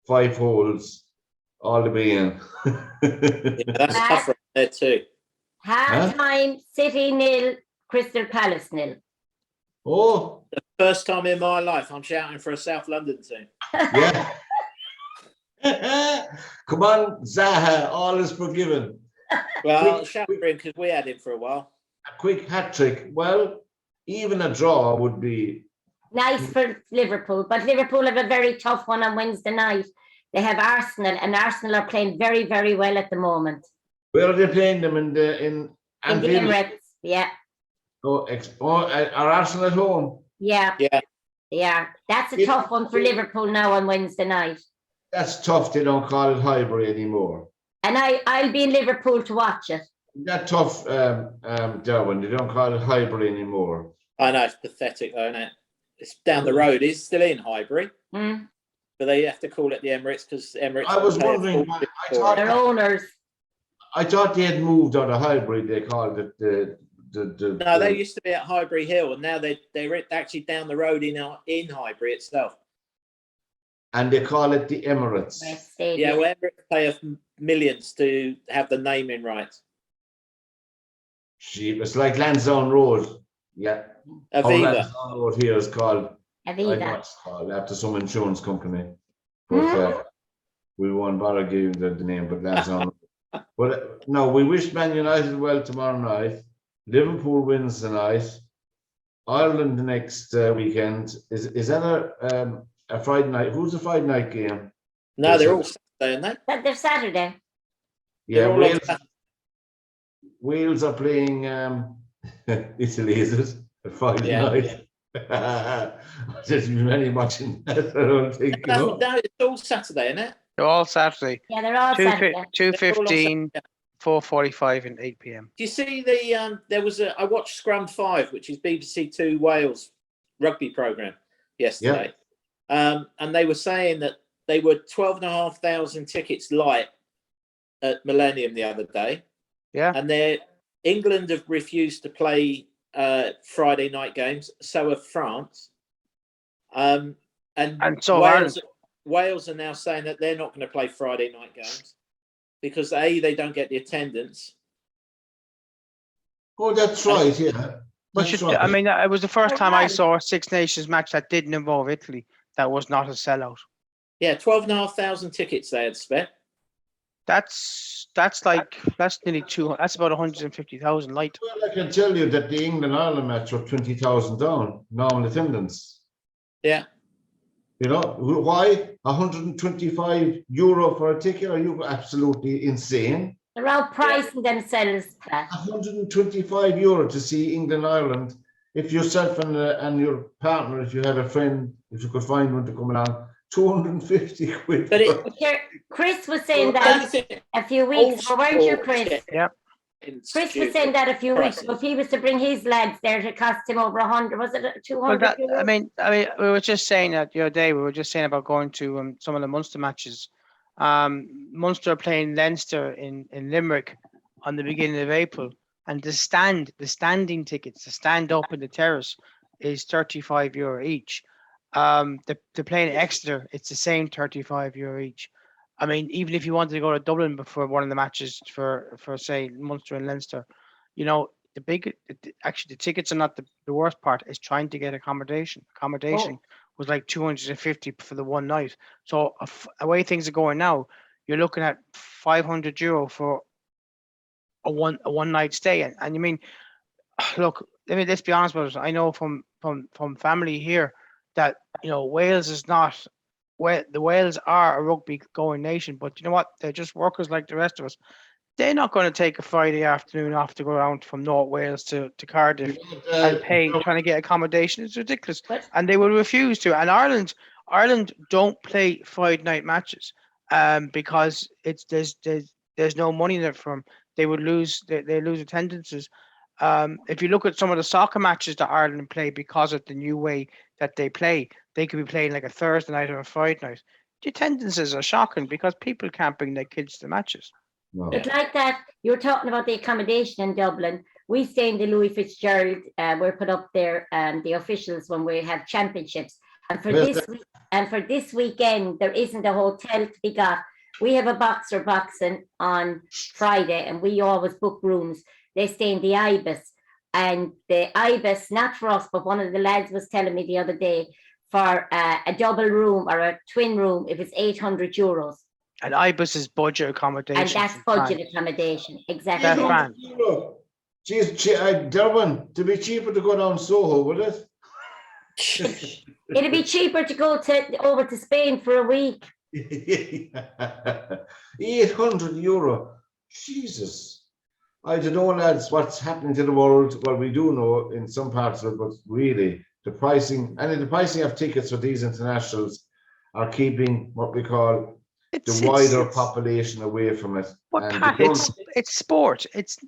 5 holes all the way in. Yeah, that's tough right there too. Half time, City 0, Crystal Palace 0. Oh. The first time in my life I'm shouting for a South London team. Yeah. Come on, Zaha, all is forgiven. Well, I'll shout for him because we had him for a while. A quick hat trick. Well, even a draw would be nice for Liverpool, but Liverpool have a very tough one on Wednesday night. They have Arsenal, and Arsenal are playing very, very well at the moment. Where are they playing them? In the Emirates, yeah. Are Arsenal at home? Yeah. That's a tough one for Liverpool now on Wednesday night. That's tough. They don't call it Highbury anymore. And I'll be in Liverpool to watch it. That's tough, Derwynne. They don't call it Highbury anymore. I know, it's pathetic though, isn't it? It's down the road. It's still in Highbury. But they have to call it the Emirates because Emirates. I was wondering. Their owners. I thought they had moved out of Highbury. They called it No, they used to be at Highbury Hill, and now they're actually down the road in Highbury itself. And they call it the Emirates. Yeah, well, Emirates pay us millions to have the naming rights. It's like Lansdowne Road. Yeah. Aviva. Lansdowne Road here is called Aviva. I know it's called after some insurance company. But we won't bother giving the name, but Lansdowne. But no, we wish Man United well tomorrow night. Liverpool wins tonight. Ireland the next weekend. Is that a Friday night? Who's the Friday night game? No, they're all Saturday, aren't they? They're Saturday. Yeah, Wales are playing Italy, is it? A Friday night. There's many watching that, I don't think. No, it's all Saturday, isn't it? They're all Saturday. Yeah, they're all Saturday. 2:15, 4:45, and 8 p.m. Do you see I watched Scrum 5, which is BBC Two Wales rugby program yesterday. and they were saying that they were 12,500 tickets light at Millennium the other day. Yeah. And England have refused to play Friday night games. So have France. And so Wales are now saying that they're not going to play Friday night games because they don't get the attendance. Oh, that's right. Yeah. But Right. I mean, it was the first time I saw a Six Nations match that didn't involve Italy. That was not a sellout. Yeah, 12,500 tickets they had spent. That's nearly 200. That's about 150,000 light. Well, I can tell you that the England-Ireland match were 20,000 down normal attendance. Yeah. You know why? €125 for a ticket? Are you absolutely insane? They're outpricing themselves, Pat. €125 to see England-Ireland. If yourself and your partner, if you had a friend, if you could find one to come along, 250 quid. But Chris was saying that a few weeks ago, weren't you, Chris? Yeah. Chris was saying that a few weeks ago. If he was to bring his lads there, it cost him over 100. Was it 200? I mean, we were just saying that the other day. We were just saying about going to some of the Munster matches. Munster are playing Leinster in Limerick on the beginning of April, and the standing tickets, the stand up in the terrace, is €35 each. They're playing Exeter. It's the same €35 each. I mean, even if you wanted to go to Dublin before one of the matches for say Munster and Leinster, you know, the tickets are not the worst part. Is trying to get accommodation. Accommodation was like 250 for the one night. So the way things are going now, you're looking at €500 for a one night stay. And you mean, look, let's be honest with us. I know from family here that, you know, Wales is not. Well, the Wales are a rugby going nation, but you know what? They're just workers like the rest of us. They're not going to take a Friday afternoon off to go around from North Wales to Cardiff and pay trying to get accommodation. It's ridiculous, and they will refuse to. And Ireland don't play Friday night matches because there's no money in it for them. They would lose they lose attendances. If you look at some of the soccer matches that Ireland play because of the new way that they play, they could be playing like a Thursday night or a Friday night. The attendances are shocking because people can't bring their kids to matches. No. It's like that. You're talking about the accommodation in Dublin. We stay in the Louis Fitzgerald. We're put up there, the officials when we have championships. And for this weekend, there isn't a hotel to be got. We have a boxer boxing on Friday, and we always book rooms. They stay in the Ibis, and the Ibis, not for us, but one of the lads was telling me the other day, for a double room or a twin room, if it's €800. And Ibis is budget accommodation. And that's budget accommodation, exactly. That's fine. Jeez, Derwynne, to be cheaper to go down Soho, would it? It'd be cheaper to go over to Spain for a week. €800. Jesus. I don't know, lads, what's happening to the world. Well, we do know in some parts of it, but really, the pricing of tickets for these internationals are keeping what we call the wider population away from it. It's sport. It's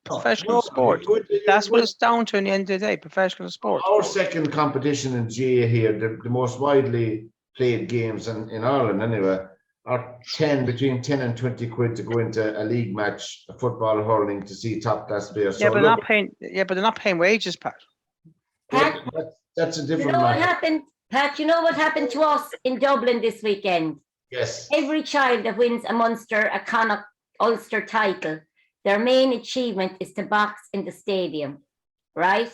professional sport. That's what it's down to in the end of the day, professional sport. Our second competition in GA here, the most widely played games in Ireland anyway, are between 10 and 20 quid to go into a league match, a football or hurling, to see top class players. Yeah, but they're not paying wages, Pat. Pat, that's a different matter. What happened, Pat? You know what happened to us in Dublin this weekend? Yes. Every child that wins a Munster, a Connacht, Ulster title, their main achievement is to box in the stadium, right?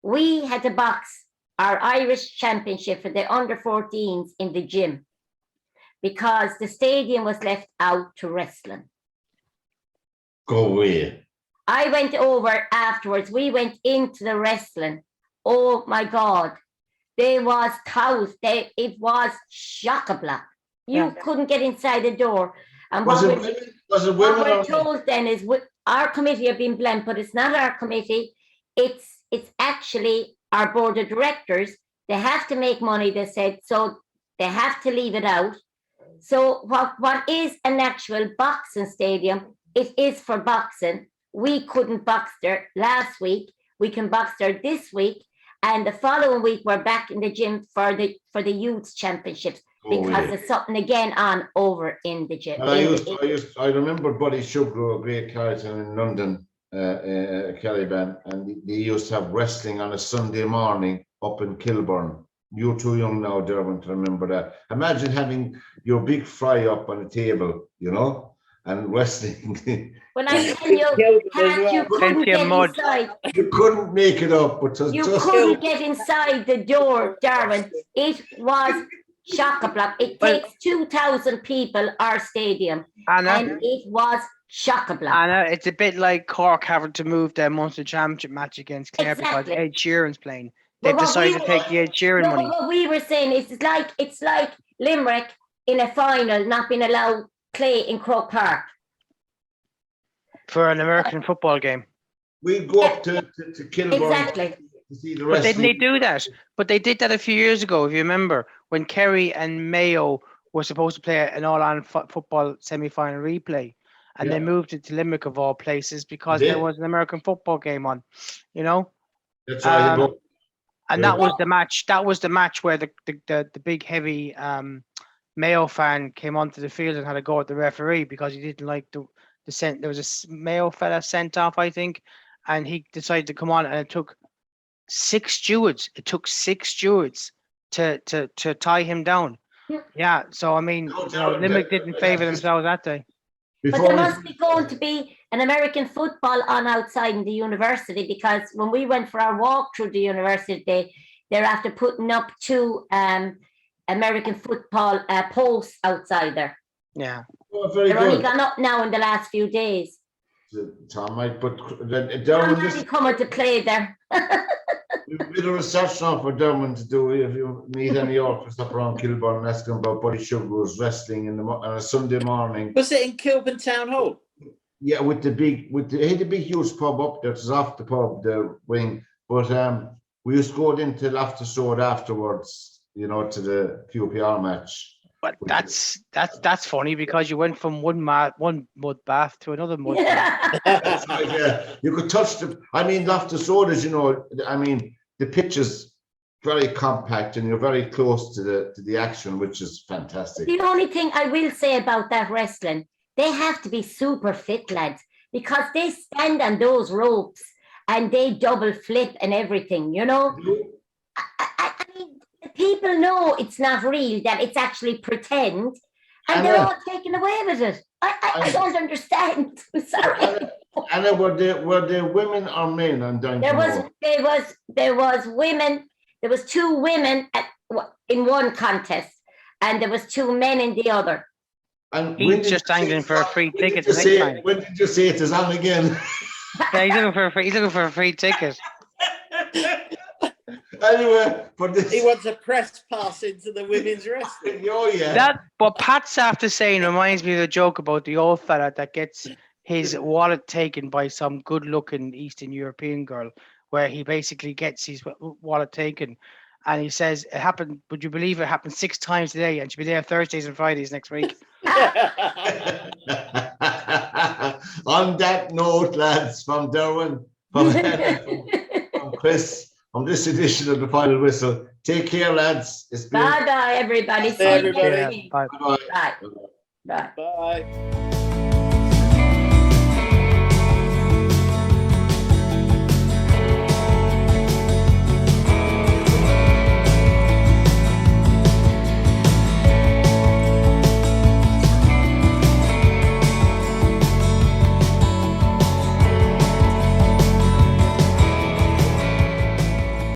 We had to box our Irish championship for the under-14s in the gym because the stadium was left out to wrestling. Go away. I went over afterwards. We went into the wrestling. Oh my God. There was cows. It was shock-a-block. You couldn't get inside the door. And what we're told then is our committee have been blamed, but it's not our committee. It's actually our board of directors. They have to make money, they said, so they have to leave it out. So what is an actual boxing stadium? It is for boxing. We couldn't box there last week. We can box there this week. And the following week, we're back in the gym for the youth championships because there's something again on over in the gym. I remember Buddy Sugar, a great character in London, Caliban, and they used to have wrestling on a Sunday morning up in Kilburn. You're too young now, Derwynne, to remember that. Imagine having your big fry up on a table, you know, and wrestling. When I tell you, Pat, you couldn't get inside. You couldn't make it up, but you couldn't get inside the door, Derwynne. It was shock-a-block. It takes 2,000 people, our stadium, and it was shock-a-block. Anna, it's a bit like Cork having to move their Munster Championship match against Clare because Ed Sheeran's playing. They've decided to take the Ed Sheeran money. What we were saying is it's like Limerick in a final not being allowed to play in Croke Park. For an American football game. We'd go up to Kilburn. Exactly. To see the but didn't they do that? But they did that a few years ago, if you remember, when Kerry and Mayo were supposed to play an all-Ireland football semi-final replay. And they moved it to Limerick of all places because there was an American football game on, you know? That's right. And that was the match. That was the match where the big heavy Mayo fan came onto the field and had a go at the referee because he didn't like the sent. There was a Mayo fella sent off, I think, and he decided to come on, and it took 6 stewards. It took 6 stewards to tie him down. Yeah. So I mean, Limerick didn't favour themselves that day. But there must be going to be an American football on outside in the university because when we went for our walk through the university, they're after putting up 2 American football posts outside there. Yeah. Oh, they're only gone up now in the last few days. Tom might put Derwynne just coming to play there. A bit of research now for Derwynne to do. If you meet any Yorkers up around Kilburn and ask them about Buddy Sugar's wrestling on a Sunday morning. Was it in Kilburn Town Hall? Yeah, with the big huge pub up there. It's off the pub, the wing. But we used to go into Loftus Road afterwards, you know, to the QPR match. But that's funny because you went from one mud bath to another mud bath. Yeah, you could touch the. I mean, Loftus Road, as you know, I mean, the pitch is very compact and you're very close to the action, which is fantastic. The only thing I will say about that wrestling, they have to be super fit, lads, because they stand on those ropes and they double flip and everything, you know. I mean, people know it's not real, that it's actually pretend, and they're all taken away with it. I don't understand. I'm sorry. Anna, were there women or men on Down? There was women. There was 2 women in one contest, and there was 2 men in the other. And he's just angling for a free ticket. When did you say it is on again? Yeah, he's looking for a free ticket. Anyway, for this, he wants a press pass into the women's wrestling. Oh yeah. But Pat's after saying reminds me of the joke about the old fella that gets his wallet taken by some good-looking Eastern European girl, where he basically gets his wallet taken, and he says it happened. Would you believe it happened 6 times today, and she'll be there Thursdays and Fridays next week. On that note, lads, from Derwynne, from Chris, on this edition of The Final Whistle, take care, lads. Bye-bye, everybody. See everybody. you. Bye. Bye. Bye.